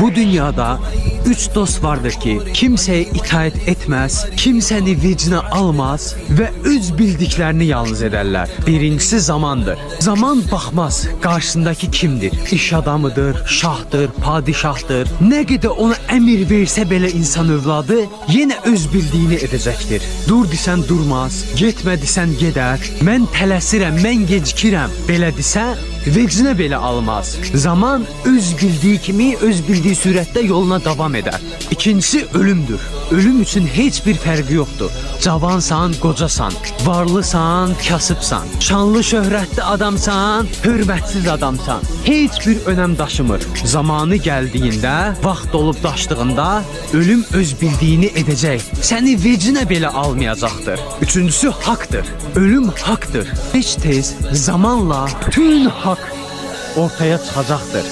Bu dünyada üç dost vardır ki kimseye itaat etmez, kimseni vicine almaz ve öz bildiklerini yalnız ederler. Birincisi zamandır. Zaman bakmaz karşısındaki kimdir? İş adamıdır, şahdır, padişahdır. Ne kadar ona emir verse bile insan övladı yine öz bildiğini edecektir. Dur desen durmaz, gitme desen gider. Ben tələsirəm, mən gecikirəm. Belə desə vecinə belə almaz. Zaman öz bildiği kimi, öz bildiği sürətdə yoluna davam eder. İkincisi ölümdür. Ölüm üçün heç bir fərqi yoxdur. Cavansan, qocasan, varlısan, kasıbsan, şanlı şöhrətli adamsan, hörmətsiz adamsan. Heç bir önəm daşımır. Zamanı gəldiyində, vaxt olub daşdığında ölüm öz bildiyini edəcək. Səni vecinə belə almayacaqdır. Üçüncüsü haqdır. Ölüm haqdır. Heç tez zamanla tüm haq ortaya çıxacaqdır.